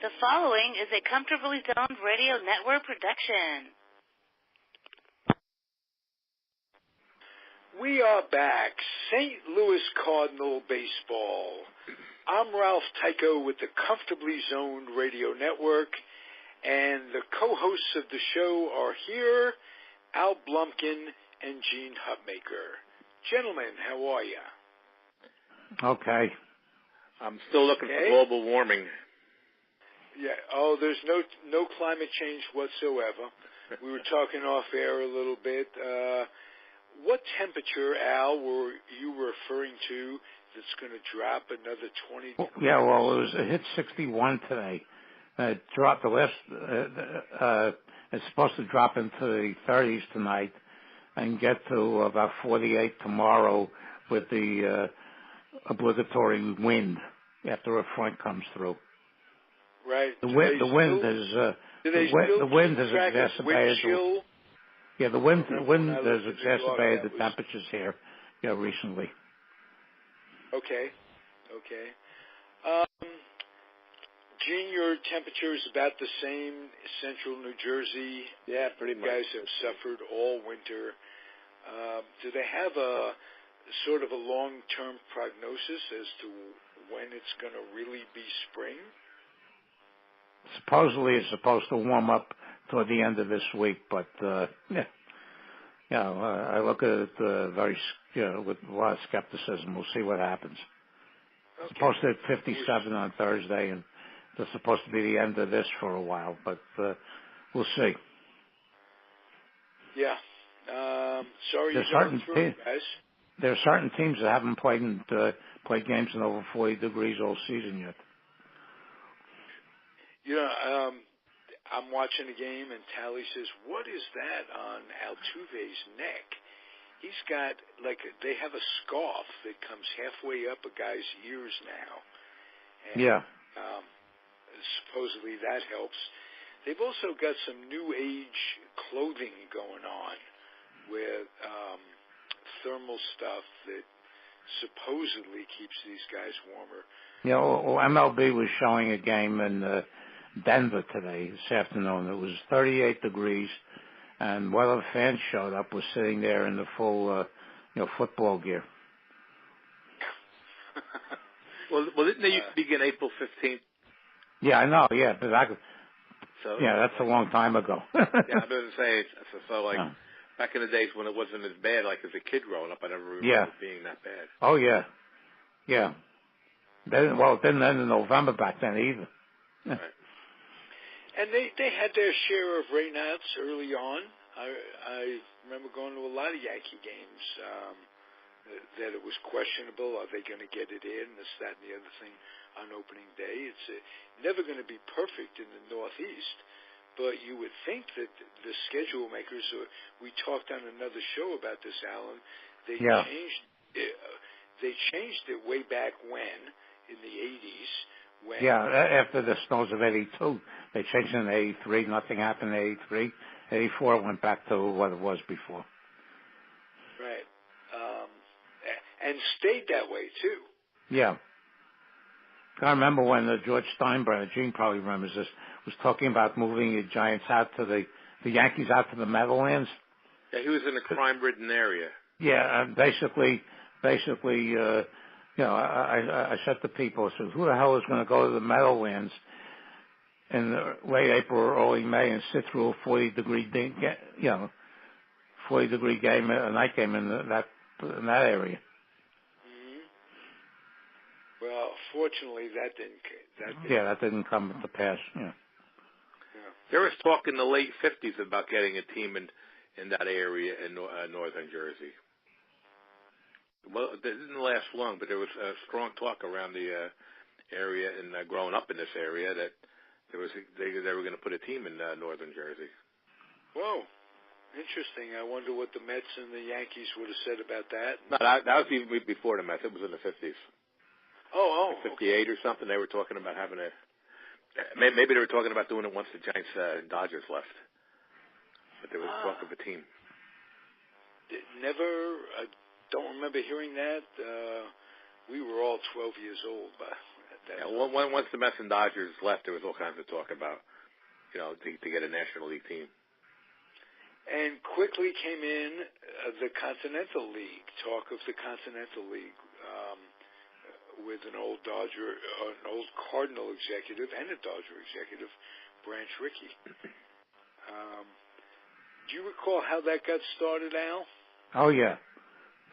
The following is a Comfortably Zoned Radio Network production. We are back. St. Louis Cardinal Baseball. I'm Ralph Tyko with the Comfortably Zoned Radio Network, and the co-hosts of the show are here, Al Blumkin and Gene Hutmaker. Gentlemen, how are you? Okay. I'm still looking for global warming. Yeah. Oh, there's no climate change whatsoever. We were talking off air a little bit. What temperature, Al, were you referring to that's going to drop another 20 degrees? Yeah, well, it hit 61 today. It dropped the last. It's supposed to drop into the 30s tonight and get to about 48 tomorrow with the obligatory wind after a front comes through. Right. The wind has exacerbated. Yeah, the wind has exacerbated the temperatures here, recently. Okay. Gene, your temperature is about the same. Central New Jersey. Yeah, pretty much. You guys have suffered all winter. Do they have a sort of a long-term prognosis as to when it's going to really be spring? Supposedly it's supposed to warm up toward the end of this week, but I look at it with a lot of skepticism. We'll see what happens. Okay. It's supposed to hit 57 on Thursday, and it's supposed to be the end of this for a while, but we'll see. Yeah. Sorry you're going through it, guys. There are certain teams that haven't played games in over 40 degrees all season yet. I'm watching a game, and Talie says, "What is that on Altuve's neck?" He's got they have a scarf that comes halfway up a guy's ears now. And, yeah. Supposedly that helps. They've also got some new age clothing going on with thermal stuff that supposedly keeps these guys warmer. Yeah, well, MLB was showing a game in Denver today, this afternoon. It was 38 degrees, and one of the fans showed up, was sitting there in the full, football gear. Well, didn't they used to begin April 15th? Yeah, I know, yeah, but that's a long time ago. Yeah, I was going to say, back in the days when it wasn't as bad, as a kid growing up, I never remember it being that bad. Oh, yeah. Yeah. It didn't end in November back then either. Right. And they had their share of rainouts early on. I remember going to a lot of Yankee games that it was questionable. Are they going to get it in? This, that, and the other thing on opening day. It's never going to be perfect in the Northeast, but you would think that the schedule makers, we talked on another show about this, Alan, they changed it way back when, in the 80s. After the snows of 82, they changed it in 83. Nothing happened in 83. 84 went back to what it was before. Right. And stayed that way, too. Yeah. I remember when George Steinbrenner, Gene probably remembers this, was talking about moving the Giants out to the Yankees out to the Meadowlands. Yeah, he was in a crime-ridden area. Yeah, and basically, I said to people, I said, who the hell is going to go to the Meadowlands in late April or early May and sit through a 40-degree game, a night game in that area? Mm-hmm. Well, fortunately, that didn't come to pass. Yeah. There was talk in the late 50s about getting a team in that area in northern Jersey. Well, it didn't last long, but there was strong talk around the area and growing up in this area that they were going to put a team in northern Jersey. Whoa, interesting. I wonder what the Mets and the Yankees would have said about that. No, that was even before the Mets. It was in the 50s. Oh, 58 or something. They were talking about having maybe they were talking about doing it once the Giants and Dodgers left. But there was talk of a team. Don't remember hearing that. We were all 12 years old by Once the Mets and Dodgers left, there was all kinds of talk about, to get a National League team. And quickly came in the Continental League, talk of the Continental League, with an old Cardinal executive and a Dodger executive, Branch Rickey. Do you recall how that got started, Al? Oh yeah,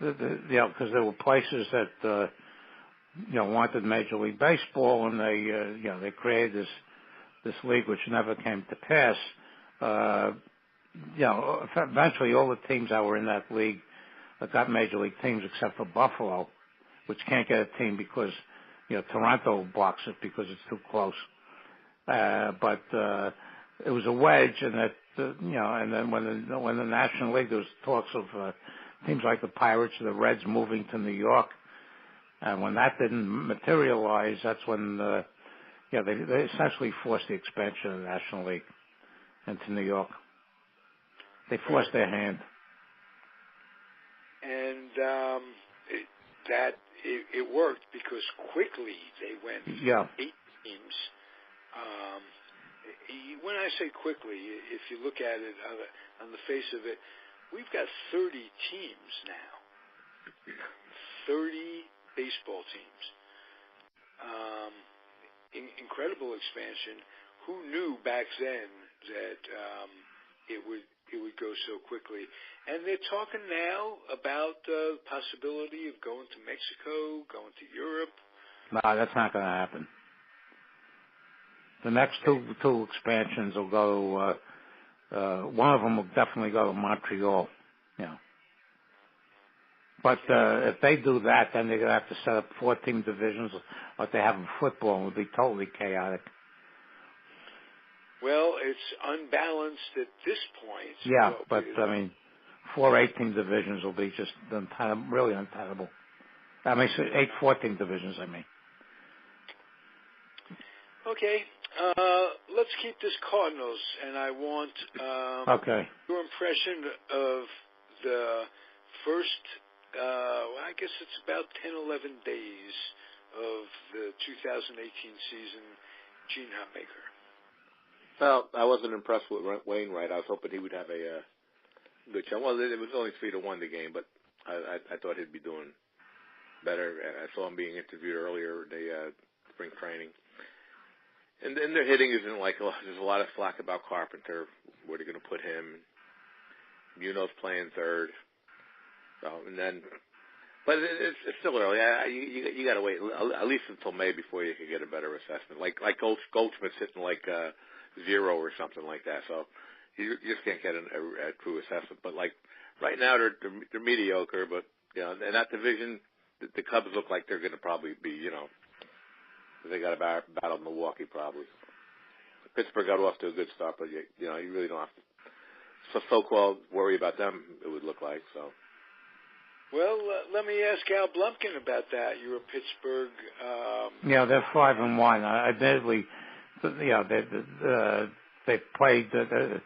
because there were places that wanted Major League Baseball, and they created this league which never came to pass. Eventually all the teams that were in that league got Major League teams except for Buffalo, which can't get a team because, Toronto blocks it because it's too close. But it was a wedge, and that, and then when the National League, there was talks of teams like the Pirates or the Reds moving to New York. And when that didn't materialize, that's when, they essentially forced the expansion of the National League into New York. They forced their hand. And it worked because quickly they went 8 teams. When I say quickly, if you look at it on the face of it, we've got 30 teams now. 30 baseball teams. Incredible expansion. Who knew back then that it would go so quickly? And they're talking now about the possibility of going to Mexico, going to Europe. No, that's not going to happen. The next two expansions will go. One of them will definitely go to Montreal. But if they do that, then they're going to have to set up 4-team divisions like they have in football. It would be totally chaotic. Well, it's unbalanced at this point. Yeah, but, 4 8-team divisions will be just really untenable. 8 14 divisions, Okay, let's keep this Cardinals, and I want your impression of the first, I guess it's about 10, 11 days of the 2018 season, Gene Hutmaker. Well, I wasn't impressed with Wainwright. I was hoping he would have a good chance. Well, it was only 3-1 the game, but I thought he'd be doing better. I saw him being interviewed earlier in the spring training. And then their hitting isn't there's a lot of flack about Carpenter. Where they're going to put him. Munoz playing third. But it's still early. You got to wait at least until May before you can get a better assessment. Like Goldschmidt's hitting 0 or something like that. So you just can't get a true assessment. But right now they're mediocre. But in that division, the Cubs look like they're going to probably be they got to battle Milwaukee probably. Pittsburgh got off to a good start, but you really don't have to so-called worry about them. It would look like so. Well, let me ask Al Blumkin about that. You're a Pittsburgh. They're 5-1. Admittedly, they played the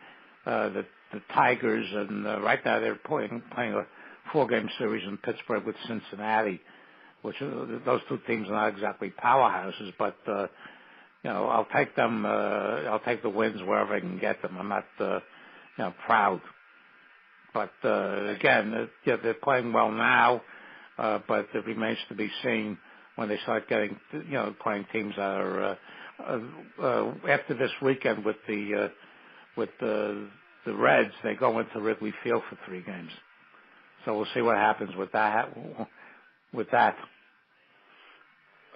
Tigers, and right now they're playing a 4-game series in Pittsburgh with Cincinnati, which those two teams are not exactly powerhouses, but I'll take them. I'll take the wins wherever I can get them. I'm not proud. But again, they're playing well now, but it remains to be seen when they start getting, playing teams that are after this weekend with the Reds. They go into Wrigley Field for 3 games, so we'll see what happens with that.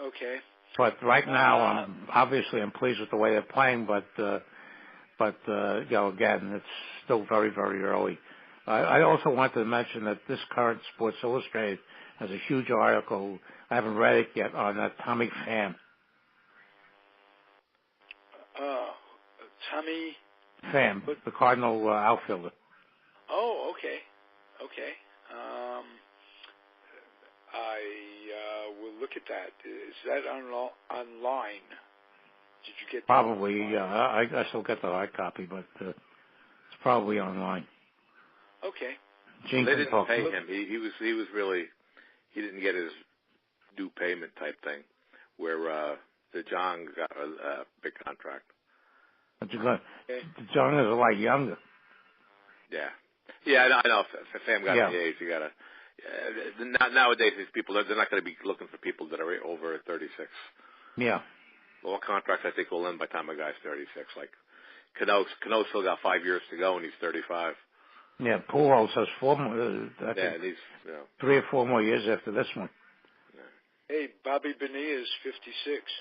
Okay. But right now, I'm pleased with the way they're playing, but again, it's still very, very early. I also wanted to mention that this current Sports Illustrated has a huge article. I haven't read it yet on Tommy Pham. Tommy Pham, the Cardinal outfielder. Oh, okay. I will look at that. Is that online? Did you get that? Probably, yeah. I still get the hard copy, but it's probably online. Okay. Gene they didn't pay him. He didn't get his due payment type thing, where John got a big contract. But John is a lot younger. Yeah. Yeah, I know. If Sam got the age, you got to. Nowadays, these people, they're not going to be looking for people that are over 36. Yeah. All contracts, I think, will end by the time a guy's 36. Like, Cano's still got 5 years to go, and he's 35. Yeah, Pujols has 4 more. I think he's 3 or 4 more years after this one. Yeah. Hey, Bobby Bonilla is 56.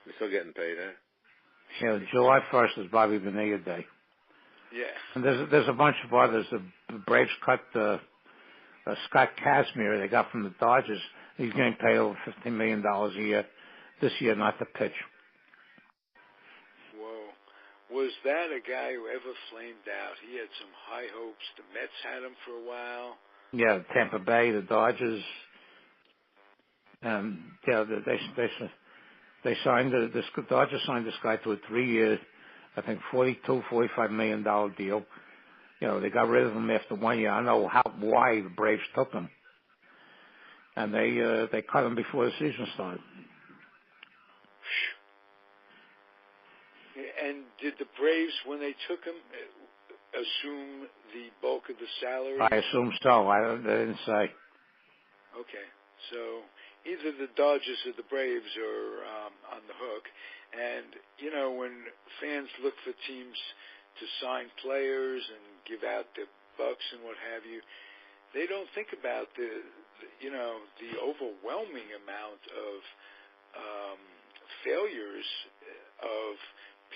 He's still getting paid, eh? Yeah, July 1st is Bobby Bonilla Day. Yeah. And there's a bunch of others. The Braves cut Scott Kazmir they got from the Dodgers. He's getting paid over $15 million a year this year not to pitch. Whoa. Was that a guy who ever flamed out? He had some high hopes. The Mets had him for a while. Yeah, Tampa Bay, the Dodgers. Yeah, they signed the Dodgers signed this guy to a 3-year, I think $45 million deal. You know, they got rid of him after 1 year. I don't know why the Braves took him, and they cut him before the season started. And did the Braves, when they took him, assume the bulk of the salary? I assume so. They didn't say. Okay, so either the Dodgers or the Braves are on the hook. And, you know, when fans look for teams to sign players and give out the bucks and what have you, they don't think about the overwhelming amount of failures of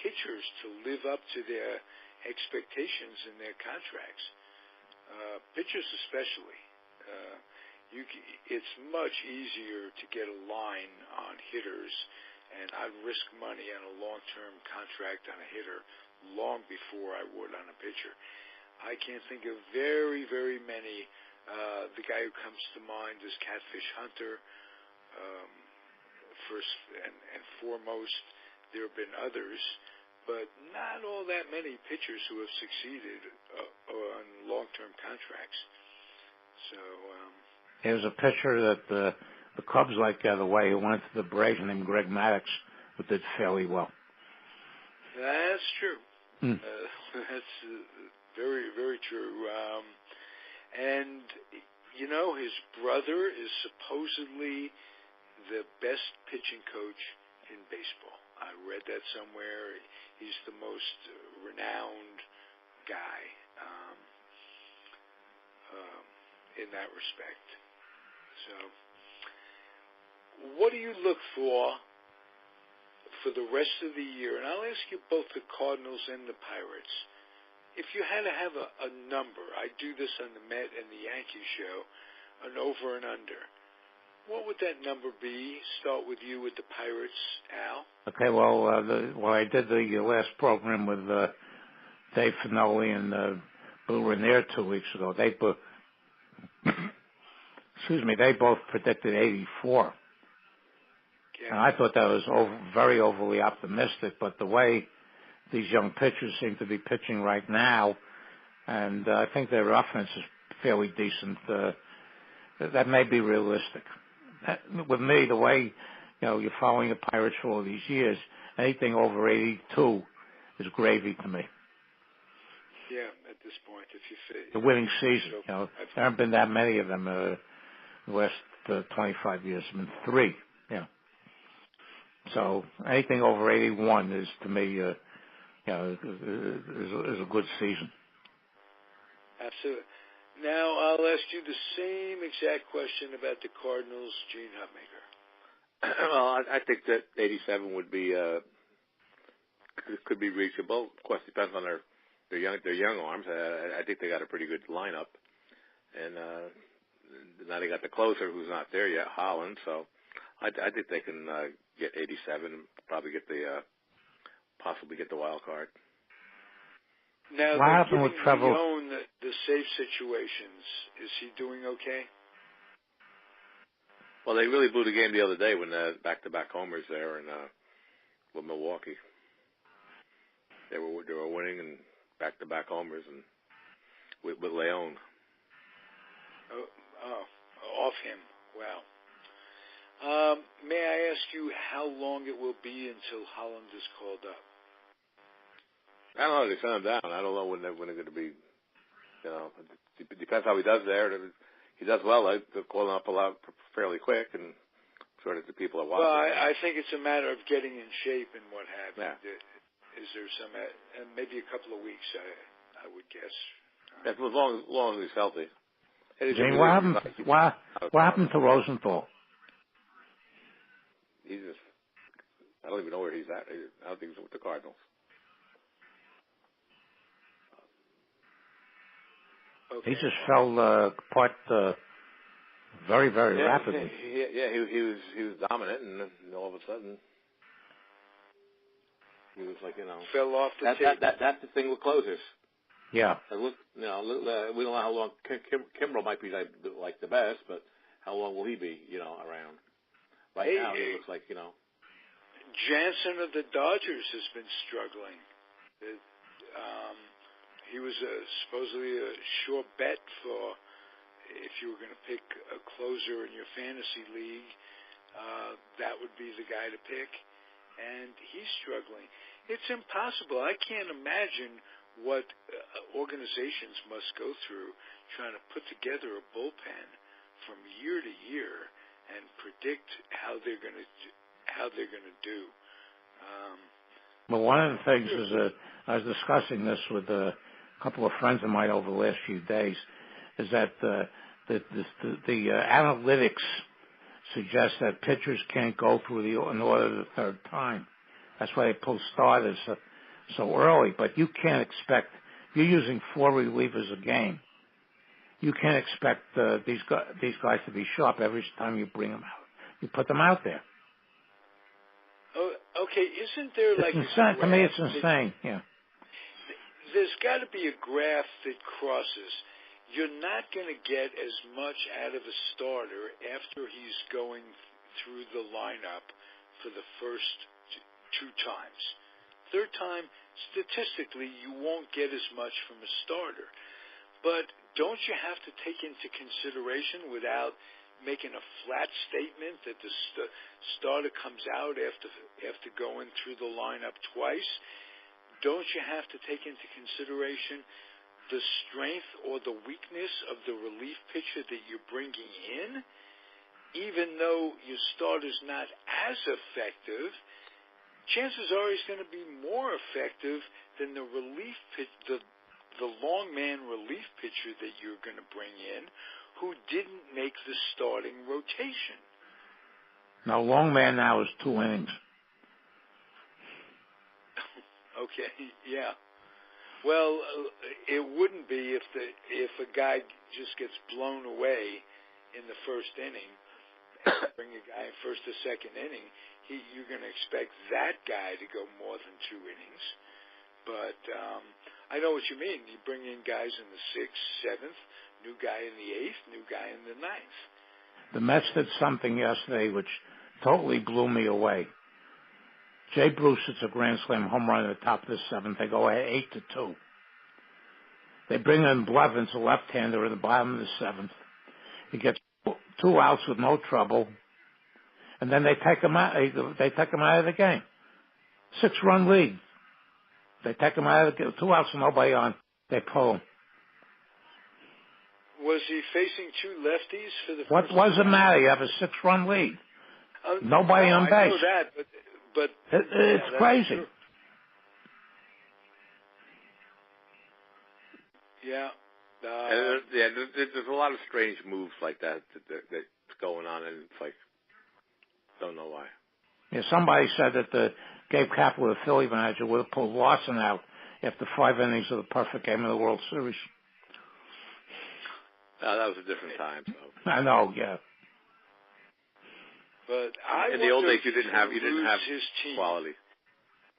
pitchers to live up to their expectations in their contracts. Pitchers especially. It's much easier to get a line on hitters, and I'd risk money on a long-term contract on a hitter long before I would on a pitcher. I can't think of very, very many. The guy who comes to mind is Catfish Hunter. First and foremost, there have been others, but not all that many pitchers who have succeeded on long-term contracts. So there's a pitcher that the Cubs like the other way who went to the Braves named Greg Maddux, who did fairly well. That's true. That's very, very true. And, you know, his brother is supposedly the best pitching coach in baseball. I read that somewhere. He's the most renowned guy in that respect. So, what do you look for the rest of the year? And I'll ask you both the Cardinals and the Pirates. If you had to have a number, I do this on the Met and the Yankee show, an over and under. What would that number be? Start with you with the Pirates, Al. Okay, well, I did the last program with Dave Finoli and Bill Ranier 2 weeks ago. They both, they both predicted 84. Okay. And I thought that was very overly optimistic, but the way these young pitchers seem to be pitching right now, and I think their offense is fairly decent, that may be realistic. With me, the way, you're following the Pirates for all these years, anything over 82 is gravy to me. Yeah, at this point, if you fit. The winning season, there haven't been that many of them the last 25 years. I mean, 3, So anything over 81 is, to me, is a good season. Absolutely. Now, I'll ask you the same exact question about the Cardinals, Gene Hutmaker. Well, I think that 87 would be could be reachable. Of course, it depends on their young arms. I think they got a pretty good lineup, and now they got the closer who's not there yet, Holland. So I think they can get 87, probably possibly get the wild card. Now, what happened with Trevor? Leon the safe situations. Is he doing okay? Well, they really blew the game the other day when back-to-back homers there with Milwaukee. They were winning and back-to-back homers and with Leon. Oh, off him. Wow. May I ask you how long it will be until Holland is called up? I don't know. They sent him down. I don't know when they're going to be. It depends how he does there. If he does well, they'll call him up a lot fairly quick, and sort of the people are watching. Well, I think it's a matter of getting in shape and what have you. Yeah. Is there some, maybe a couple of weeks, I would guess. As long as he's healthy. Jane, what happened to Rosenthal? I don't even know where he's at. I don't think he's with the Cardinals. Okay. He just fell apart very, very rapidly. He was dominant, and all of a sudden he was like, fell off the table. That's the thing with closers. Yeah. Look, we don't know how long Kimbrel might be like the best, but how long will he be, around? Right now, he looks like, Jansen of the Dodgers has been struggling. He was supposedly a sure bet for if you were going to pick a closer in your fantasy league, that would be the guy to pick. And he's struggling. It's impossible. I can't imagine what organizations must go through trying to put together a bullpen from year to year and predict how they're going to do. Well, one of the things is I was discussing this with a couple of friends of mine over the last few days, is that the analytics suggest that pitchers can't go through an order the third time. That's why they pull starters so early. But you can't expect, you're using 4 relievers a game. You can't expect these guys to be sharp every time you bring them out. You put them out there. Oh, okay. Isn't there it's insane. To me, it's insane. Yeah. There's got to be a graph that crosses. You're not going to get as much out of a starter after he's going through the lineup for the first 2 times. Third time, statistically, you won't get as much from a starter. But don't you have to take into consideration, without making a flat statement, that the starter comes out after going through the lineup twice? Don't you have to take into consideration the strength or the weakness of the relief pitcher that you're bringing in? Even though your starter's not as effective, chances are he's going to be more effective than the relief the long man relief pitcher that you're going to bring in, who didn't make the starting rotation. Now, long man now is 2 innings. Okay, yeah. Well, it wouldn't be if a guy just gets blown away in the first inning. Bring a guy in first or second inning, you're going to expect that guy to go more than 2 innings. But I know what you mean. You bring in guys in the 6th, 7th, new guy in the 8th, new guy in the 9th. The Mets did something yesterday which totally blew me away. Jay Bruce hits a grand slam home run at the top of the 7th. They go ahead 8-2. They bring in Blevins, a left-hander, at the bottom of the 7th. He gets 2 outs with no trouble, and then they take him out. They take him out of the game. 6-run lead. They take him out of the game. 2 outs and nobody on. They pull him. Was he facing 2 lefties for the? What does it matter? You have a 6-run lead. Nobody on base. I know that, but it's crazy. Yeah. There's a lot of strange moves like that's going on, and it's like, don't know why. Yeah, somebody said that Gabe Kapler, the Philly manager, would have pulled Lawson out after 5 innings of the perfect game of the World Series. That was a different time. So. I know, yeah. But in the old days, you didn't have his team. Quality.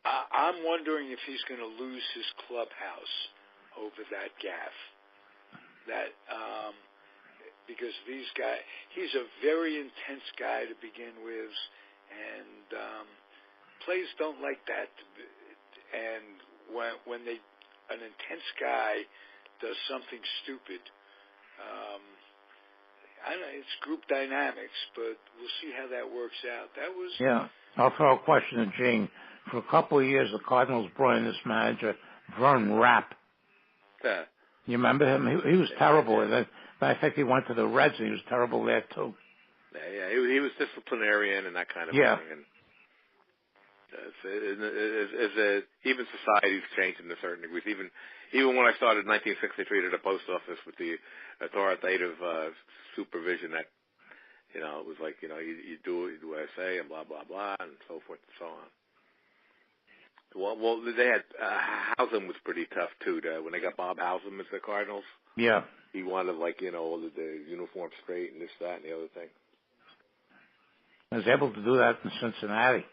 I'm wondering if he's going to lose his clubhouse over that gaffe. Because these guys, he's a very intense guy to begin with, and players don't like that. And when an intense guy does something stupid, I know it's group dynamics, but we'll see how that works out. That was I'll throw a question to Gene. For a couple of years, the Cardinals brought in this manager, Vern Rapp. Yeah. You remember him? He was terrible. I think he went to the Reds, and he was terrible there, too. Yeah, he was disciplinarian and that kind of thing. And even society's changed in a certain degree. Even when I started in 1963 at the post office with the authoritative supervision, that it was like you do what I say and blah blah blah and so forth and so on. Well, they had Howsam was pretty tough too. When they got Bob Howsam as the Cardinals, he wanted the uniform straight and this, that, and the other thing. I was able to do that in Cincinnati.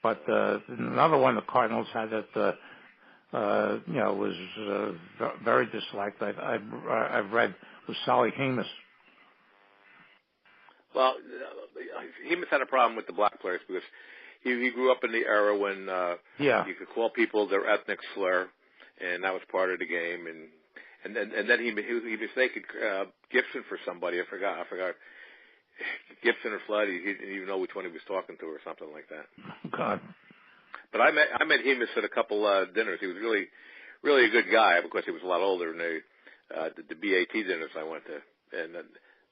But another one the Cardinals had that was very disliked. I've read was Solly Hemus. Well, Hemus had a problem with the black players because he grew up in the era when you could call people their ethnic slur, and that was part of the game. And then he mistaken Gibson for somebody. I forgot. Gibson or Flood. He didn't even know which one he was talking to or something like that. God. But I met Hemus at a couple dinners. He was really, really a good guy. Of course, he was a lot older than the BAT dinners I went to. And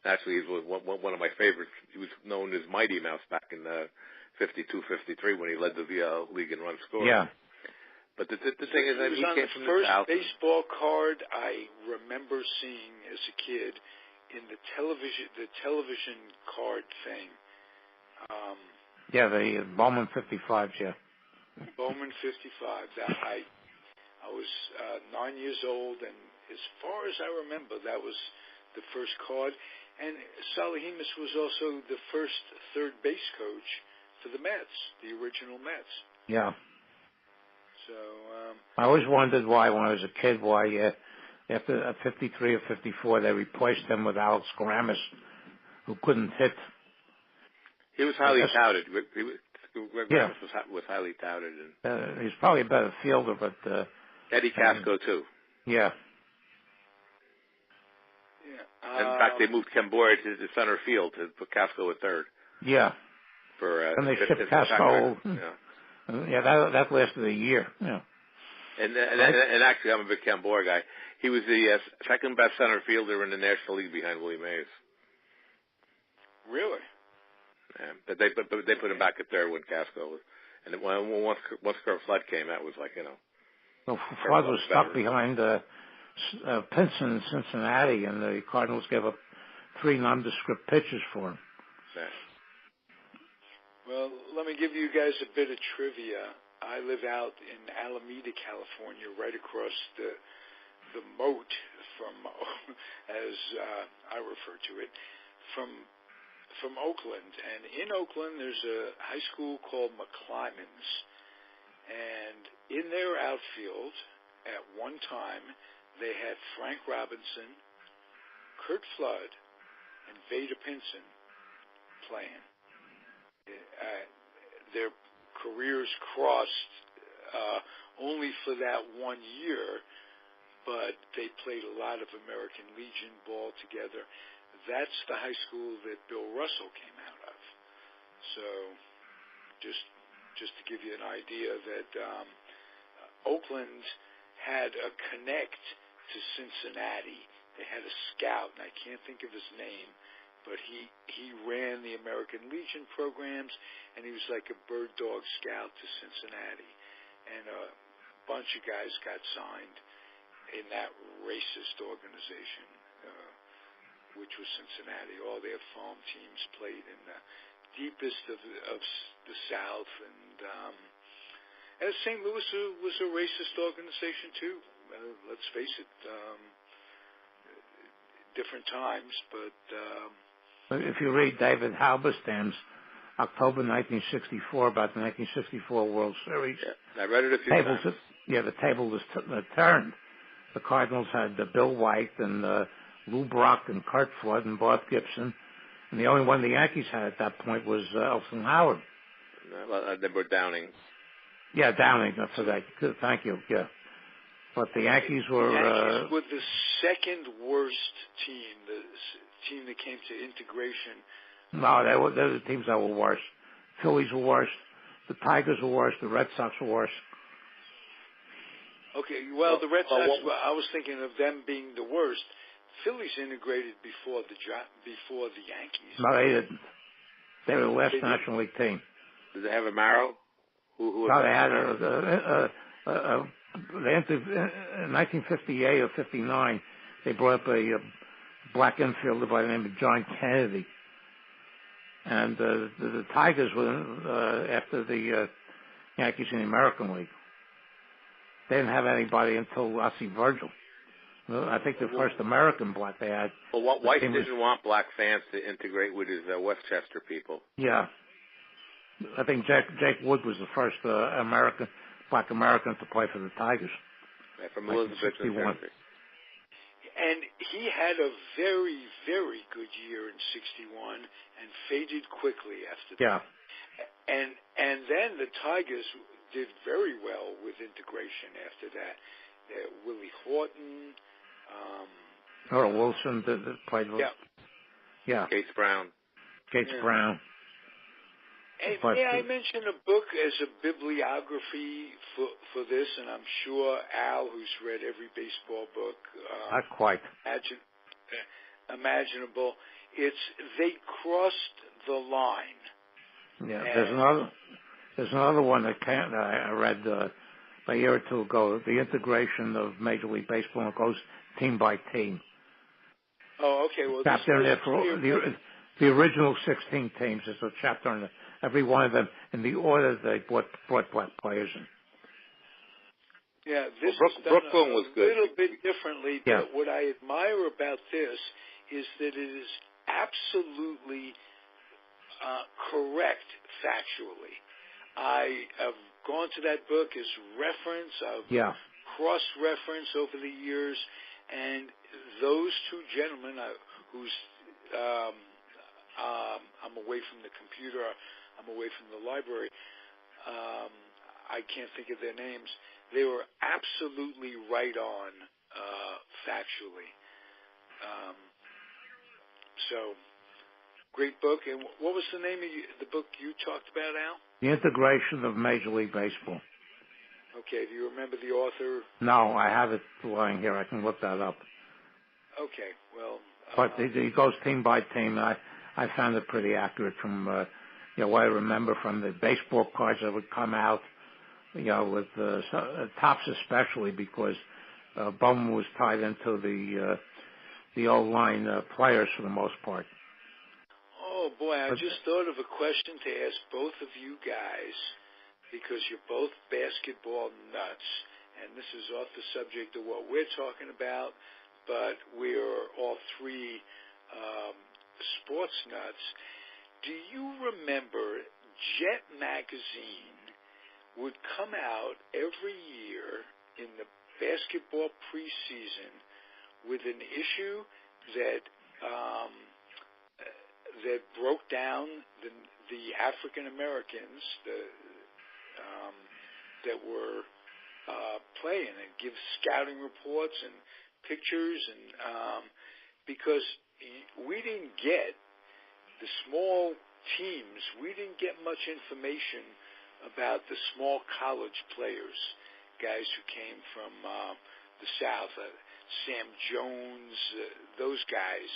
naturally, he was one of my favorites. He was known as Mighty Mouse back in 52-53 when he led the league in run scoring. Yeah. But the thing is that he was on came the from first the South. baseball card I remember seeing as a kid in the television card thing. The Bowman 55s, Bowman 55. That I was 9 years old, and as far as I remember, that was the first card. And Solly Hemus was also the first third base coach for the Mets, the original Mets. Yeah. So I always wondered why, when I was a kid, after 53 or 54, they replaced him with Alex Grammas, who couldn't hit. He was highly touted. Grammas was highly touted. And he's probably a better fielder, but Eddie Casco too. Yeah. In fact, they moved Kembora to the center field to put Casco at third. Yeah. And they shipped Casco. That lasted a year. Yeah. And actually, I'm a big Kembora guy. He was the second best center fielder in the National League behind Willie Mays. Really? Yeah. But they put him back at third when Casco was. And once Kurt Flood came, that was like Well, Flood was stuck behind Pinson in Cincinnati, and the Cardinals gave up 3 nondescript pitches for him. Yeah. Well, let me give you guys a bit of trivia. I live out in Alameda, California, right across the moat from, as I refer to it, from Oakland. And in Oakland, there's a high school called McClymonds. And in their outfield, at one time, they had Frank Robinson, Kurt Flood, and Vada Pinson playing. Their careers crossed only for that 1 year, but they played a lot of American Legion ball together. That's the high school that Bill Russell came out of. So just to give you an idea that Oakland had a connect to Cincinnati. They had a scout, and I can't think of his name, but he ran the American Legion programs, and he was like a bird dog scout to Cincinnati. And a bunch of guys got signed in that racist organization, which was Cincinnati. All their farm teams played in the deepest of the South, and St. Louis was a racist organization too. Let's face it, different times, but if you read David Halberstam's October 1964 about the 1964 World Series, I read it a few times. The table was turned. The Cardinals had Bill White and Lou Brock and Kurt Flood and Bob Gibson, and the only one the Yankees had at that point was Elson Howard. They were Downing. Yeah, Downing. For that. Thank you. Yeah. But the Yankees were... The Yankees were the second worst team, the team that came to integration. No, they were the teams that were worse. Phillies were worse. The Tigers were worse. The Red Sox were worse. Okay, well, the Red Sox, I was thinking of them being the worst. Phillies integrated before the Yankees. No, they didn't. They were the last National League team. Did they have Amaro? No, they had they entered in 1958 or 59. They brought up a black infielder by the name of John Kennedy. And the Tigers were after the Yankees in the American League. They didn't have anybody until Ossie Virgil. I think the first American black they had. Well, White didn't want black fans to integrate with his Westchester people. Yeah. I think Jake Wood was the first black American to play for the Tigers. Yeah, from Elizabeth, New Jersey. And he had a very, very good year in '61 and faded quickly after that. Yeah. And then the Tigers did very well with integration after that. Willie Horton. Earl Wilson played with. Yeah. Gates Brown. Brown. Hey, may I mention a book as a bibliography for this? And I'm sure Al, who's read every baseball book, not quite imaginable. It's They Crossed the Line. Yeah, there's another one that I read a year or two ago. The integration of Major League Baseball, it goes team by team. Oh, okay. Well, chapter in there for the original 16 teams. There's a chapter on every one of them in the order they brought black players in. Yeah, this is done Brooklyn was good. A little bit differently, Yeah. But what I admire about this is that it is absolutely correct factually. I have gone to that book as reference. I've cross-referenced over the years, and those two gentlemen who's I'm away from the computer, I'm away from the library, I can't think of their names. They were absolutely right on factually. So, great book. And what was the name of the book you talked about, Al? The Integration of Major League Baseball. Okay. Do you remember the author? No, I have it lying here. I can look that up. Okay. Well. But he goes team by team. I found it pretty accurate from what I remember from the baseball cards that would come out. With tops especially because Bowman was tied into the old line players for the most part. Oh boy, I just thought of a question to ask both of you guys because you're both basketball nuts, and this is off the subject of what we're talking about, but we're all three sports nuts. Do you remember Jet Magazine would come out every year in the basketball preseason with an issue that that broke down the African Americans that were playing and give scouting reports and pictures and because we didn't get the small teams, we didn't get much information about the small college players, guys who came from the South, Sam Jones, those guys.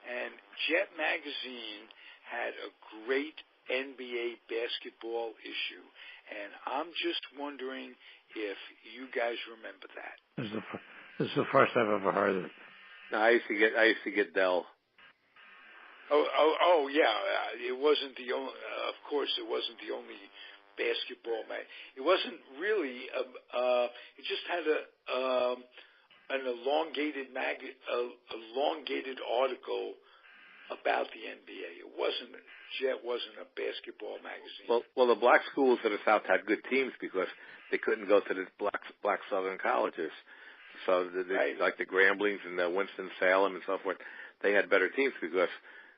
And Jet Magazine had a great NBA basketball issue, and I'm just wondering if you guys remember that. This is the first I've ever heard of it. No, I used to get Dell. Oh, yeah. It wasn't the only. Of course, it wasn't the only basketball mag. It wasn't really. It just had an elongated article about the NBA. Jet wasn't a basketball magazine. Well, the black schools in the South had good teams because they couldn't go to the black Southern colleges. So, like the Gramblings and the Winston-Salem and so forth, they had better teams because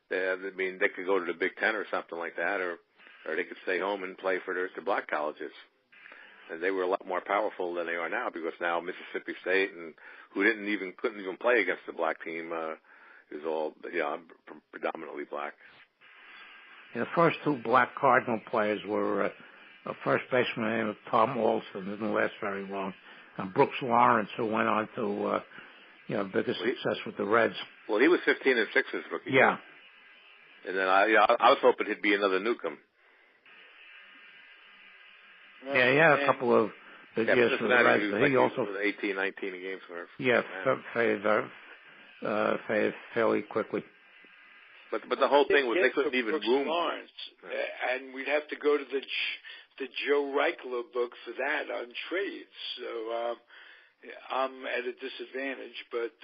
they could go to the Big Ten or something like that, or they could stay home and play for the black colleges. And they were a lot more powerful than they are now, because now Mississippi State, and who couldn't even play against the black team, is all predominantly black. And the first two black Cardinal players were a first baseman named Tom Alston, didn't last very long, and Brooks Lawrence, who went on to bigger success with the Reds. Well, he was 15-6 his rookie year. Yeah. And then I was hoping he'd be another Newcomb. Yeah, he had a couple of big years for the Reds. He also 18, 19 games for. Yeah, faded fairly quickly. But the whole thing was they couldn't even room. Lawrence, and we'd have to go to the Joe Reichler book for that on trades. So I'm at a disadvantage, but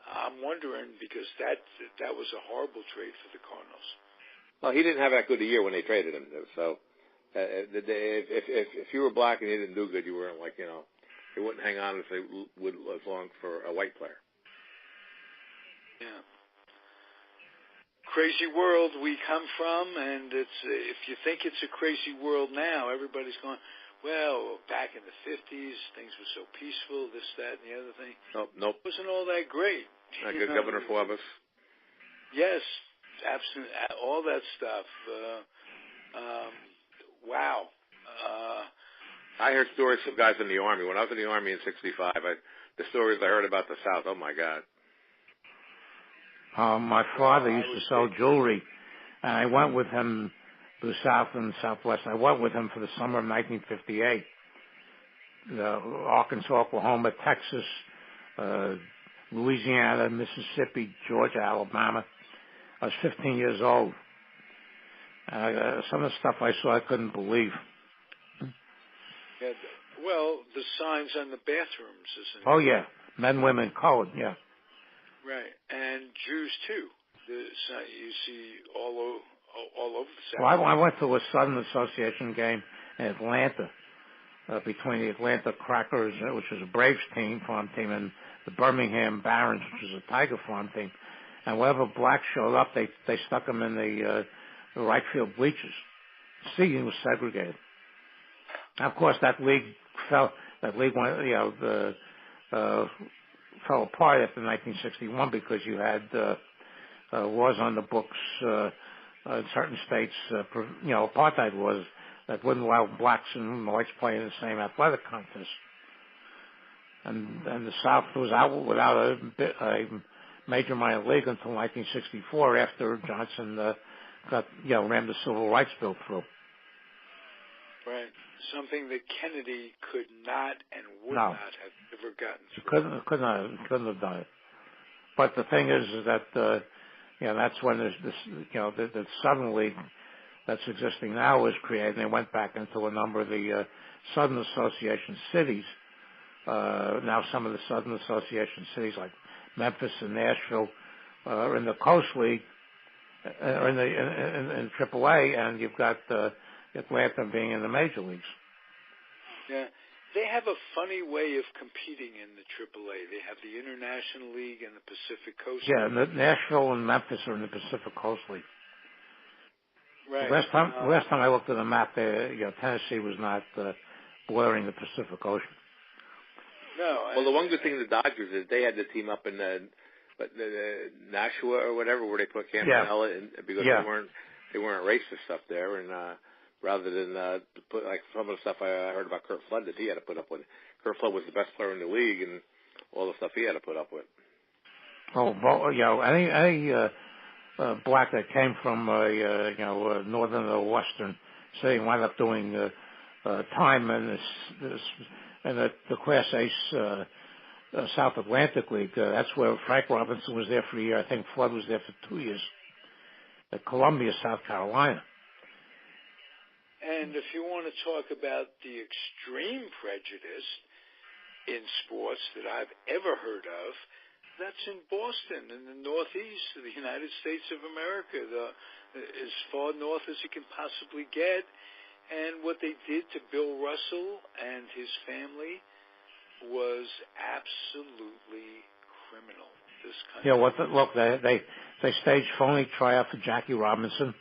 I'm wondering, because that was a horrible trade for the Cardinals. Well, he didn't have that good a year when they traded him, so. If you were black and you didn't do good, you weren't they wouldn't hang on if they would as long for a white player. Yeah. Crazy world we come from, and if you think it's a crazy world now, everybody's going, well, back in the 50s, things were so peaceful, this, that, and the other thing. Nope. It wasn't all that great. Governor Forbes. Yes, absolutely, all that stuff. Wow. I heard stories from guys in the Army. When I was in the Army in 65, the stories I heard about the South, oh, my God. My father used to sell jewelry, and I went with him to the South and Southwest. I went with him for the summer of 1958. Arkansas, Oklahoma, Texas, Louisiana, Mississippi, Georgia, Alabama. I was 15 years old. Some of the stuff I saw I couldn't believe. Yeah, well, the signs on the bathrooms, isn't it? Oh, yeah. Men, women, colored, yeah. Right. And Jews, too. You see all over the South. Well, I went to a Southern Association game in Atlanta between the Atlanta Crackers, which was a Braves farm team, and the Birmingham Barons, which was a Tiger farm team. And whenever blacks showed up, they stuck them in the right field bleachers. Seating was segregated. And of course, that league fell apart after 1961 because you had laws on the books in certain states, apartheid laws that wouldn't allow blacks and whites playing in the same athletic contest. And the South was out without a major minor league until 1964, after Johnson rammed the Civil Rights Bill through. Right. Something that Kennedy could not and would not have ever gotten through. Couldn't have done it. But the thing is that that's when there's this, the Southern League that's existing now was created, and they went back into a number of the Southern Association cities. Now some of the Southern Association cities like Memphis and Nashville are in the Coast League, or in AAA, and you've got Atlanta being in the major leagues. Yeah, they have a funny way of competing in the AAA. They have the International League and the Pacific Coast League. Yeah, Nashville and Memphis are in the Pacific Coast League. Right. Last time I looked at the map, Tennessee was not bordering the Pacific Ocean. No. Well, the one good thing of the Dodgers is they had the team up in Nashua or whatever, where they put Campanella in, because they weren't racist up there, and rather than put like some of the stuff I heard about Curt Flood that he had to put up with. Curt Flood was the best player in the league, and all the stuff he had to put up with. Oh, any black that came from northern or western city wound up doing time in the Class A South Atlantic League. That's where Frank Robinson was there for a year. I think Flood was there for 2 years at Columbia, South Carolina. And if you want to talk about the extreme prejudice in sports that I've ever heard of, that's in Boston, in the Northeast of the United States of America, as far north as you can possibly get. And what they did to Bill Russell and his family was absolutely criminal. This country. Yeah, they staged phony tryout for Jackie Robinson.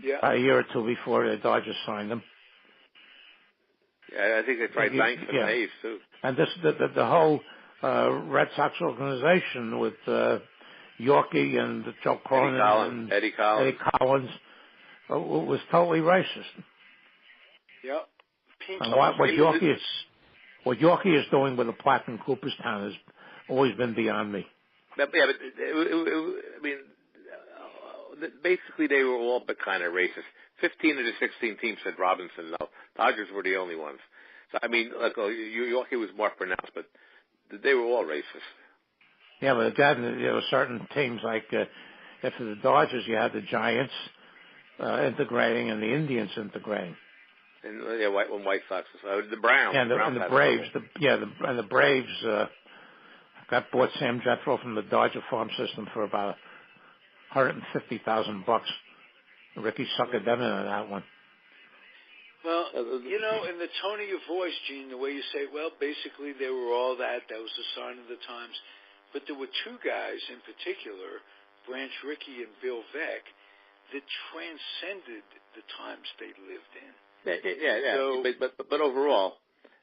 Yeah. A year or two before the Dodgers signed him. I think they tried banks and Hayes too. And the whole Red Sox organization with Yorkie and Joe Cronin and Eddie Collins was totally racist. Yep. And what Yorkie is doing with the plaque in Cooperstown has always been beyond me. Basically they were all but kind of racist. 15 of the 16 teams said Robinson. No, Dodgers were the only ones. So Yorkie was more pronounced, but they were all racist. Yeah, but again, there were certain teams like after the Dodgers, you had the Giants integrating and the Indians integrating. And White Sox, the Browns, and the Braves, the Braves got bought Sam Jethro from the Dodger farm system for about $150,000. Ricky suckered them into that one. Well, in the tone of your voice, Gene, the way you say, well, basically they were all that. That was a sign of the times. But there were two guys in particular, Branch Rickey and Bill Veeck, that transcended the times they lived in. Yeah. So, but overall,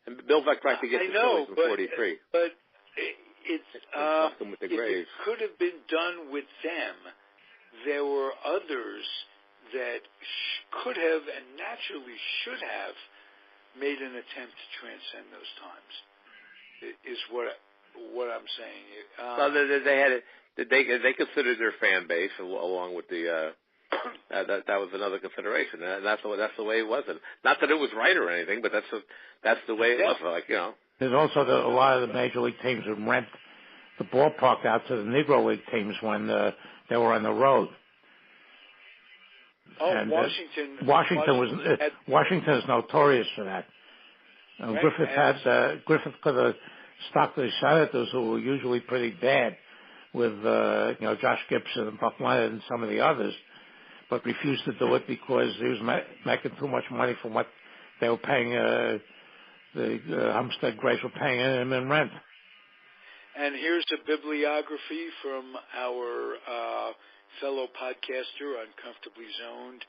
and Bill Veeck tried to get the Phillies in '43. But if it could have been done with them, there were others that could have and naturally should have made an attempt to transcend those times. Is what I'm saying. Well, they had it. They considered their fan base along with the. That was another consideration, and that's the way it was. And not that it was right or anything, but that's the way it was. There's also a lot of the major league teams would rent the ballpark out to the Negro League teams when they were on the road. Oh, and, Washington is notorious for that. Right. Griffith could have stopped the Senators, who were usually pretty bad, with Josh Gibson and Buck Leonard and some of the others, but refused to do it because he was making too much money from what they were paying. The Homestead Grays were paying him in rent. And here's a bibliography from our fellow podcaster, Uncomfortably Zoned.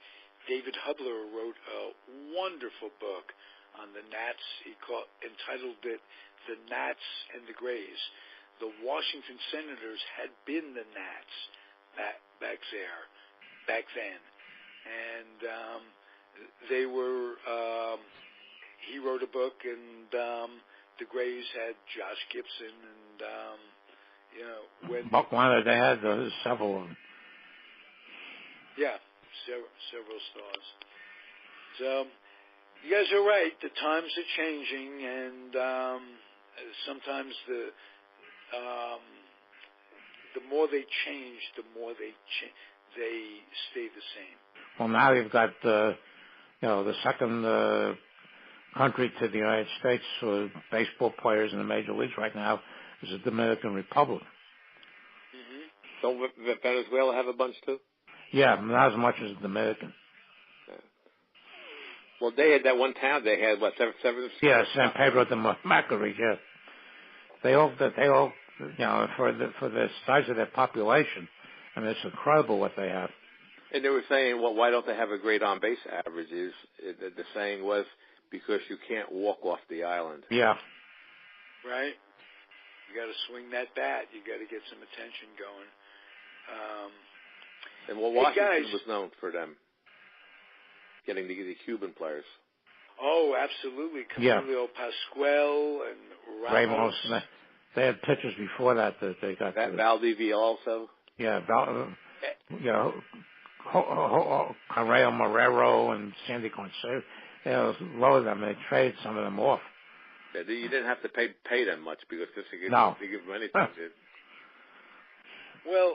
David Hubler wrote a wonderful book on the Nats. He entitled it "The Nats and the Grays." The Washington Senators had been the Nats back then, and they were. He wrote a book, and the Grays had Josh Gibson, and when Buck Leonard, they had several of them. Yeah, several stars. So you guys are right. The times are changing, and sometimes the more they change, the more they stay the same. Well, now you've got the second country to the United States for baseball players in the major leagues right now is the Dominican Republic. Mm-hmm. Don't Venezuela have a bunch too? Yeah, not as much as the Dominican. Yeah. Well, they had that one town. They had seven. Yeah, San Pedro de Macorís. Yeah, they all, for the size of their population, I mean, it's incredible what they have. And they were saying, well, why don't they have a great on-base averages? The saying was because you can't walk off the island. Yeah. Right. You got to swing that bat. You got to get some attention going. And Washington was known for them getting the Cuban players. Oh, absolutely. Camilo Pascual and Ramos. They had pitchers before that they got. Valdivia also. Yeah, Correa Marrero and Sandy Conce. A lot of them, they traded some of them off. Yeah, you didn't have to pay them much because just to give them anything. Well,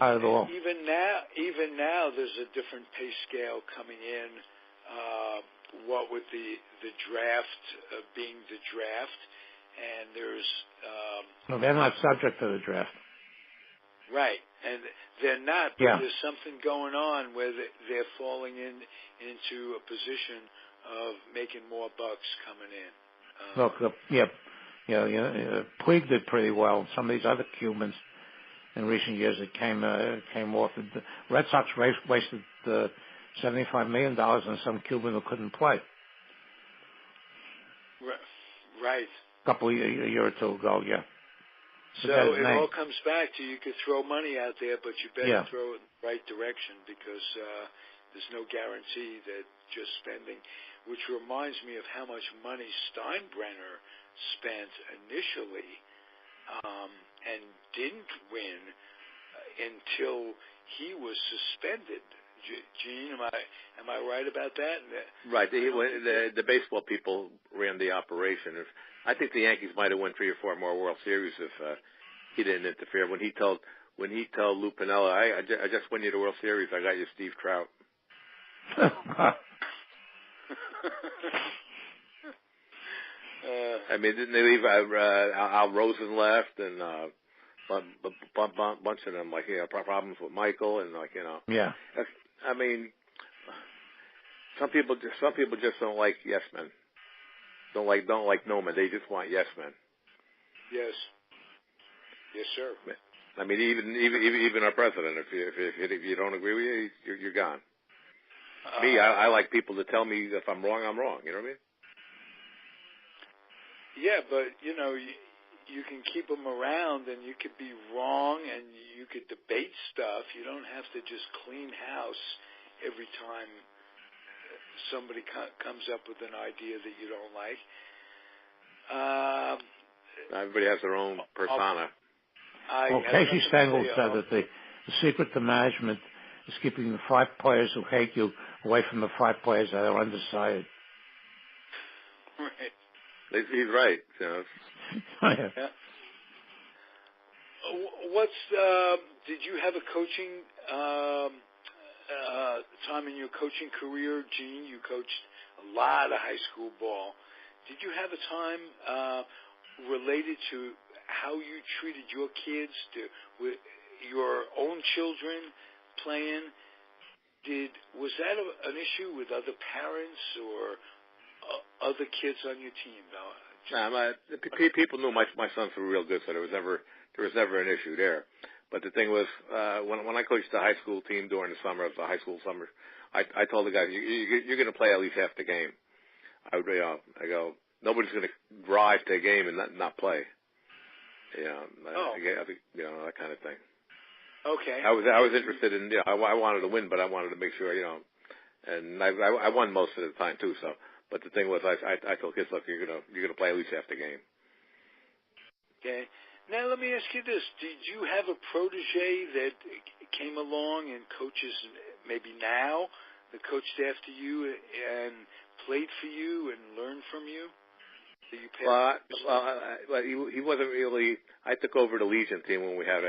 even now, there's a different pay scale coming in. What with the draft being the draft, and there's well, they're not subject to the draft, right? And they're not. But yeah. There's something going on where they're falling into a position of making more bucks coming in. Puig did pretty well. Some of these other Cubans in recent years that came off. The Red Sox wasted $75 million on some Cuban who couldn't play. Right. A year or two ago, yeah. So it all comes back to you could throw money out there, but you better throw it in the right direction because there's no guarantee that just spending, which reminds me of how much money Steinbrenner spent initially and didn't win until he was suspended. Gene, am I right about that? Right. The baseball people ran the operation. I think the Yankees might have won 3 or 4 more World Series if he didn't interfere. When he told Lou Piniella, I just won you the World Series, I got you Steve Trout. I mean, didn't they leave? Al Rosen left, and bunch of them, like, problems with Michael, and Yeah. I mean, some people just don't like yes men. Don't like no men. They just want yes men. Yes. Yes, sir. I mean, even our president. If you don't agree with you, you're gone. Me, I like people to tell me if I'm wrong, I'm wrong. You know what I mean? Yeah, but you can keep them around, and you could be wrong, and you could debate stuff. You don't have to just clean house every time somebody comes up with an idea that you don't like. Everybody has their own persona. Casey Stengel said that the secret to management is keeping the 5 players who hate you away from the 5 players that are undecided. Right. He's right. Yeah. Did you have a coaching time in your coaching career, Gene? You coached a lot of high school ball. Did you have a time related to how you treated your kids, with your own children playing? Was that an issue with other parents or other kids on your team, though? People knew my sons were real good, so there was never an issue there. But the thing was, when I coached the high school team during the summer, the high school summer, I told the guys, you're going to play at least half the game. I go, nobody's going to drive to a game and not play. That kind of thing. Okay. I was interested in, I wanted to win, but I wanted to make sure, and I won most of the time too. So, but the thing was, I told kids, look, you're gonna play at least half the game. Okay. Now let me ask you this: did you have a protege that came along and coaches maybe now that coached after you and played for you and learned from you? He wasn't really. I took over the Legion team when we had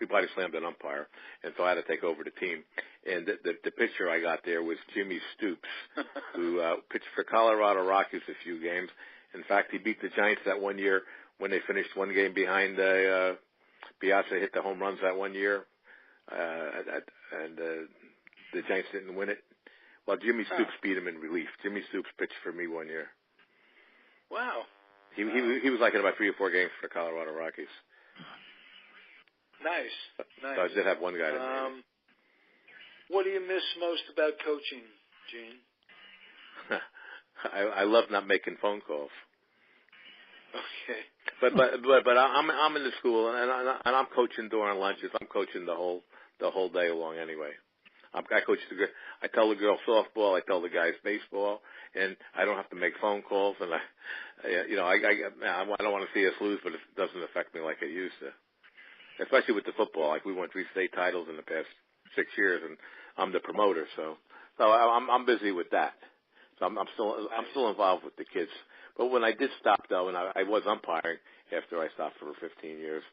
we body slammed an umpire, and so I had to take over the team. And the pitcher I got there was Jimmy Stoops, who pitched for Colorado Rockies a few games. In fact, he beat the Giants that one year when they finished one game behind. Piazza hit the home runs that one year, and the Giants didn't win it. Well, Jimmy Stoops beat him in relief. Jimmy Stoops pitched for me one year. Wow. He was like in about 3 or 4 games for the Colorado Rockies. Nice. So I did have one guy. What do you miss most about coaching, Gene? I love not making phone calls. Okay. But I'm in the school and I'm coaching during lunches. I'm coaching the whole day long anyway. I coach I tell the girls softball. I tell the guys baseball, and I don't have to make phone calls. And I don't want to see us lose, but it doesn't affect me like it used to. Especially with the football, like we won 3 state titles in the past 6 years, and I'm the promoter, so I'm busy with that. So I'm still involved with the kids. But when I did stop though, and I was umpiring after I stopped for 15 years,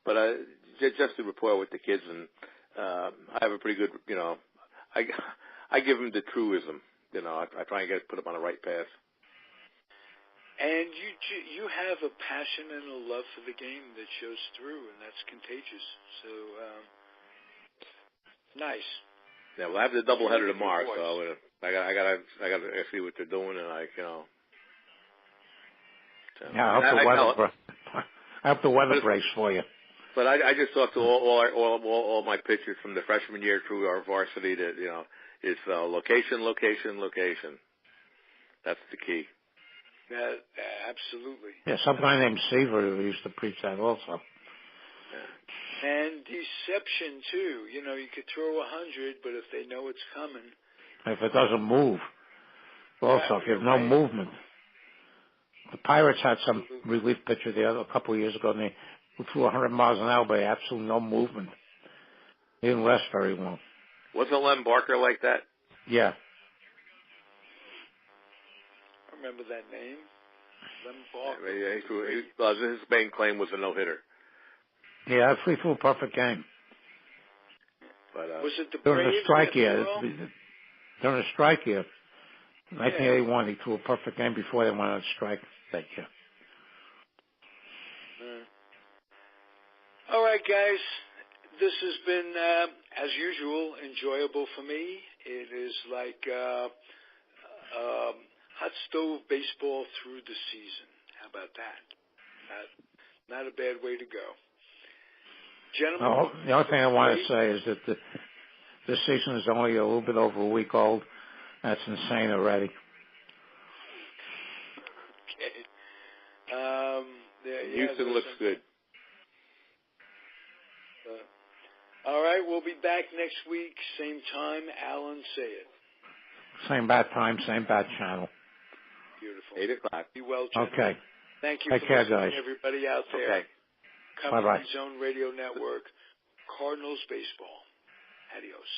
but just to rapport with the kids, and I have a pretty good, I give them the truism, I try and put them on the right path. And you have a passion and a love for the game that shows through, and that's contagious. So, nice. Yeah, well, I have the doubleheader tomorrow, so I gotta see what they're doing, and So. Yeah, I hope the weather breaks for you. But I just talked to all my pitchers from the freshman year through our varsity that it's location. That's the key. Absolutely. Yeah, some guy named Seaver who used to preach that also. And deception too. You know, you could throw 100, but if they know it's coming, If it doesn't move, also, if you have no movement. The Pirates had some relief pitcher a couple of years ago, and they threw 100 miles an hour, but absolutely no movement. He didn't last very long. Wasn't Lem Barker like that? Yeah. I remember that name. Lem Barker. Yeah, his main claim was a no-hitter. Yeah, he threw a perfect game. But was it the during Braves the strike year? During the strike year, 1981, he threw a perfect game before they went on strike that year. All right, guys. This has been, as usual, enjoyable for me. It is like hot stove baseball through the season. How about that? Not a bad way to go. Gentlemen, The only thing I want to say is that this season is only a little bit over a week old. That's insane already. Okay. Houston looks good. All right, we'll be back next week, same time. Alan, say it. Same bat time, same bat channel. Beautiful. 8 o'clock. Be well, gentlemen. Okay. Thank you Take for care, listening, guys. everybody out there. Okay. Comedy Bye-bye. Zone Radio Network, Cardinals Baseball. Adios.